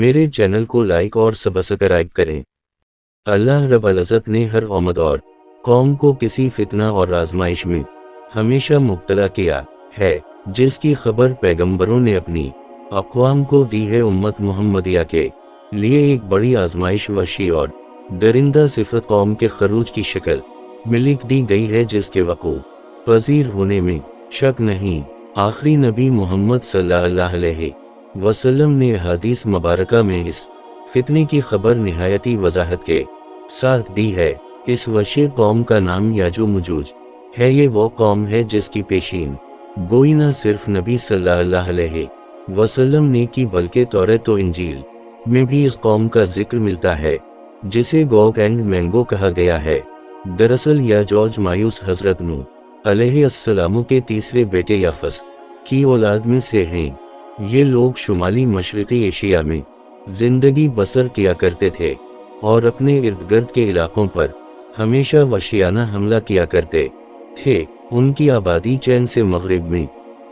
मेरे चैनल को लाइक और सब्सक्राइब करें। अल्लाह रब्बुल इज़्ज़त ने हर उम्मत और कौम को किसी फितना और आजमाइश में हमेशा मुब्तला किया है, जिसकी खबर पैगंबरों ने अपनी अक़वाम को दी है। उम्मत मुहम्मदिया के लिए एक बड़ी आजमाइश वशी और दरिंदा सिफत कौम के खरूज की शक्ल में लिख दी गई है, जिसके वक़ू पज़ीर होने में शक नहीं। आखिरी नबी मोहम्मद सल्लल्लाहु अलैहि वसल्लम ने हदीस मुबारका में इस फितने की खबर निहायती वजाहत के साथ दी है। इस वशी कौम का नाम याजूज मजूज है। ये वो कौम है जिसकी पेशीन गोई न सिर्फ नबी सल्लल्लाहु अलैहि वसल्लम ने की, बल्कि तौरात और इंजील में भी इस कौम का जिक्र मिलता है, जिसे गोग एंड मैंगो कहा गया है। दरअसल याजूज मायूस हजरत नूह अलैहिस्सलाम के तीसरे बेटे याफस की औलाद में से हैं। ये लोग शुमाली मशरक़ी एशिया में जिंदगी बसर किया करते थे और अपने इर्द गिर्द के इलाकों पर हमेशा वशियाना हमला किया करते थे। उनकी आबादी चैन से मगरिब में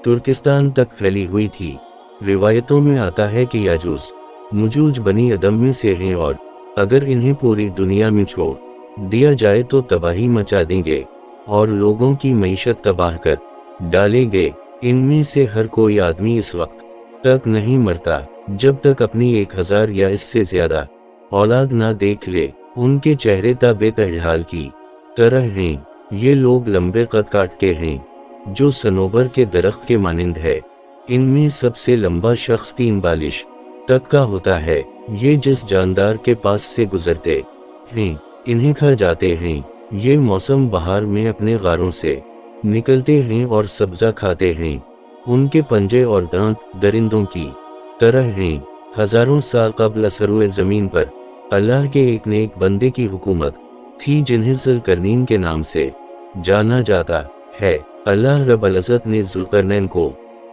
तुर्किस्तान तक फैली हुई थी। रिवायतों में आता है कि याजूज मजूज बनी आदम में से हैं और अगर इन्हें पूरी दुनिया में छोड़ दिया जाए तो तबाही मचा देंगे और लोगों की मईशत तबाह कर डालेंगे। इनमें से हर कोई आदमी इस वक्त तक नहीं मरता जब तक अपनी 1000 या इससे ज्यादा औलाद ना देख ले। उनके चेहरे ताबे-तहाल की तरह हैं। ये लोग लंबे कद काट के हैं जो सनोबर के दरख्त के मानिंद है। इनमें सबसे लंबा शख्स 3 बालिश तक का होता है। ये जिस जानदार के पास से गुजरते हैं इन्हें खा जाते हैं। ये मौसम बहार में अपने गारों से निकलते हैं और सब्जा खाते हैं। उनके पंजे और दांत दरिंदों की तरह हैं। हजारों साल कबल सरुए ज़मीन पर अल्लाह के एक नेक बंदे की हुकूमत थी, जिन्हें ज़ुल्करनैन के नाम से जाना जाता है। अल्लाह रब्बुल इज़्ज़त ने ज़ुल्करनैन को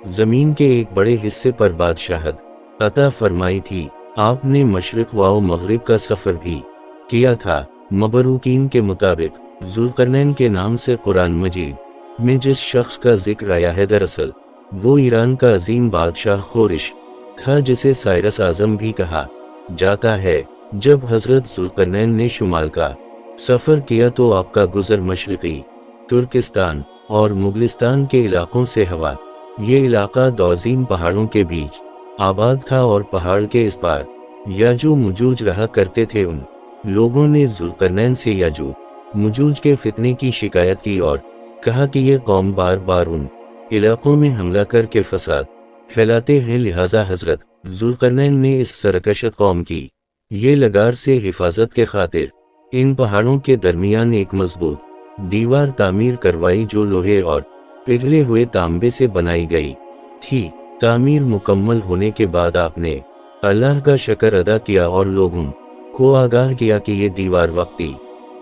ज़मीन के एक बड़े हिस्से पर बादशाहत अता फरमाई थी। आपने मशरिक़ व मगरिब का सफ़र भी किया था। मबरूकीन के मुताबिक ज़ुल्करनैन के नाम से कुरान मजीद में जिस शख्स का जिक्र आया है, दरअसल वो ईरान का अजीम बादशाह खोरिश था, जिसे साइरस आज़म भी कहा जाता है। जब हज़रत ज़ुल्करनैन ने शुमाल का सफ़र किया तो आपका गुज़र मशरिक़ी तुर्किस्तान और मुगलिस्तान के इलाकों से हवा। ये इलाका दौज़ीम पहाड़ों के बीच आबाद था और पहाड़ के इस पार याजूज मजूज रहा करते थे। उन लोगों ने ज़ुल्करनैन से याजूज मजूज के फितने की शिकायत की और कहा कि ये कौम बार बार उन इलाकों में हमला करके फसाद फैलाते हैं, लिहाजा हज़रत ज़ुल्करनैन ने इस सरकशत कौम की ये लगार से हिफाजत के खातिर इन पहाड़ों के दरमियान एक मजबूत दीवार तामीर करवाई, जो लोहे और पिघले हुए तांबे से बनाई गई थी। तामीर मुकम्मल होने के बाद आपने अल्लाह का शुक्र अदा किया और लोगों को आगाह किया कि ये दीवार वक्ती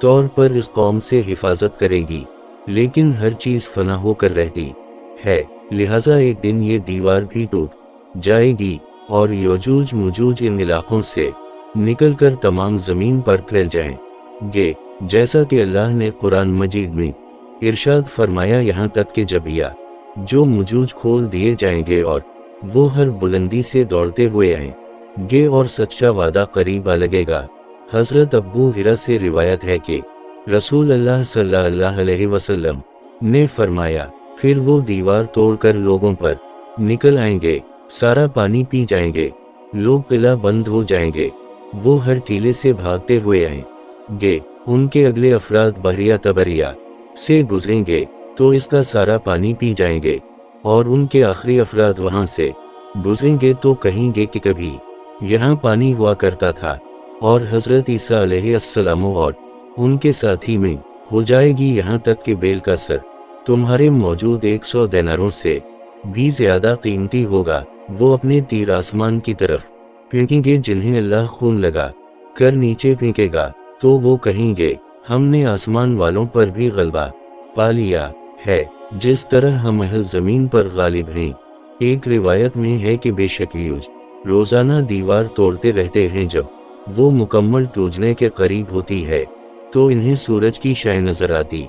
तौर पर इस कौम से हिफाजत करेगी, लेकिन हर चीज़ फना होकर रहती है। लिहाजा एक दिन ये दीवार भी टूट जाएगी और याजूज मजूज इन इलाकों से निकलकर तमाम ज़मीन पर फैल जाएंगे, जैसा कि अल्लाह ने कुरान मजीद में इरशाद फरमाया, यहाँ तक कि जब जो मजूज खोल दिए जाएंगे और वो हर बुलंदी से दौड़ते हुए आएंगे और सच्चा वादा करीब आ लगेगा। हज़रत अबू हुरैरा से रिवायत है कि रसूल अल्लाह सल्लल्लाहु अलैहि वसल्लम ने फरमाया, फिर वो दीवार तोड़कर लोगों पर निकल आएंगे, सारा पानी पी जाएंगे, लोग किला बंद हो जाएंगे, वो हर टीले से भागते हुए आएंगे, उनके अगले अफराद बहरिया तबरिया से गुजरेंगे तो इसका सारा पानी पी जाएंगे और उनके आखिरी अफराद वहां से गुजरेंगे तो कहेंगे कि कभी यहाँ पानी हुआ करता था। और हज़रत ईसा अलैहिस्सलाम और उनके साथी में हो जाएगी, यहाँ तक कि बेल का सर तुम्हारे मौजूद 100 दिनारों से भी ज्यादा कीमती होगा। वो अपने तीर आसमान की तरफ फेंकेंगे, जिन्हें अल्लाह खून लगा कर नीचे फेंकेगा, तो वो कहेंगे हमने आसमान वालों पर भी गलबा पा लिया है, जिस तरह हम अहल ज़मीन पर गालिब हैं। एक रिवायत में है कि बेशक यूज रोज़ाना दीवार तोड़ते रहते हैं। जब वो मुकम्मल टूटने के करीब होती है तो इन्हें सूरज की शाय नजर आती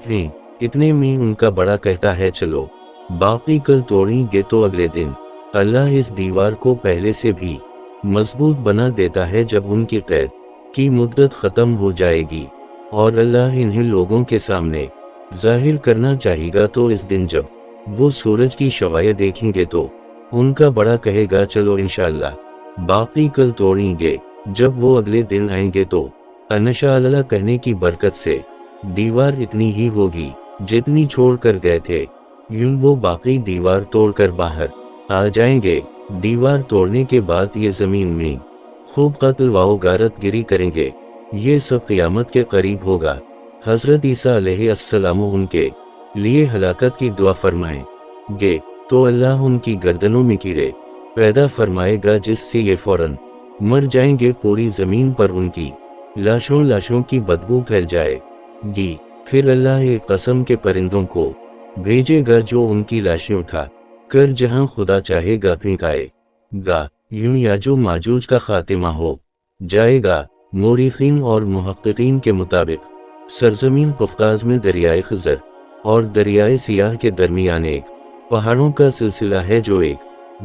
हैं। इतने में उनका बड़ा कहता है, चलो बाकी कल तोड़ेंगे। तो अगले दिन अल्लाह इस दीवार को पहले से भी मजबूत बना देता है जब उनकी कैद की मुद्दत ख़त्म हो जाएगी और अल्लाह इन्हें लोगों के सामने जाहिर करना चाहेगा। तो इस दिन जब वो सूरज की शवाएं देखेंगे तो उनका बड़ा कहेगा चलो इंशाअल्लाह बाकी कल तोड़ेंगे। जब वो अगले दिन आएंगे तो इंशाअल्लाह कहने की बरकत से दीवार इतनी ही होगी जितनी छोड़ कर गए थे। यूं वो बाकी दीवार तोड़कर बाहर आ जाएंगे। दीवार तोड़ने के बाद ये जमीन में खूब कत्ल व गारत गिरी करेंगे। ये सब क़यामत के करीब होगा। हज़रत ईसा अलैहिस्सलाम उनके लिए हलाकत की दुआ फरमाएंगे तो अल्लाह उनकी गर्दनों में कीड़े पैदा फरमाएगा जिससे ये फौरन मर जाएंगे। पूरी ज़मीन पर उनकी लाशों की बदबू फैल जाएगी। फिर अल्लाह एक कसम के परिंदों को भेजेगा जो उनकी लाशें उठा कर जहां खुदा चाहेगा फेंकाएगा। यूं याजूज माजूज का खातिमा हो जाएगा। मोरिखीन और मुहक्किकीन के मुताबिक सरजमीन कफ्काज में दरियाए खज़र और दरियाए सियाह के दरमियान एक पहाड़ों का सिलसिला है जो एक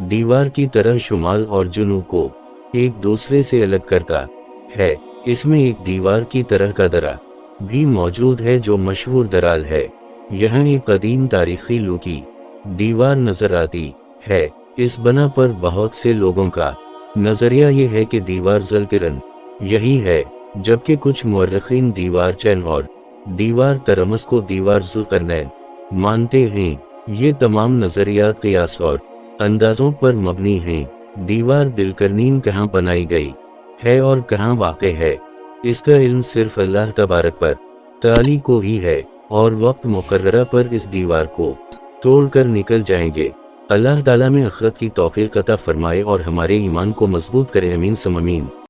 दीवार की तरह शुमाल और जुनूब को एक दूसरे से अलग करता है। इसमें एक दीवार की तरह का दरा भी मौजूद है जो मशहूर दराल है। यहाँ एक कदीम तारीखी लुकी दीवार नजर आती है। इस बना पर बहुत से लोगों का नजरिया ये है कि दीवार ज़ुल्किरन यही है, जबकि कुछ मुअर्रिखीन दीवार चैन और दीवार तरमस को दीवार ज़ुल्करनैन मानते हैं। ये तमाम नजरियात क़ियास और अंदाज़ों पर मबनी हैं। दीवार दिलकरनीन कहाँ बनाई गई है और कहाँ वाक़े है, इसका इल्म सिर्फ अल्लाह तबारक पर ताली को ही है और वक्त मुकर्ररा पर इस दीवार को तोड़कर निकल जाएंगे। अल्लाह ताला में आखिरत की तौफीक अता फरमाए और हमारे ईमान को मजबूत करे। आमीन सम आमीन।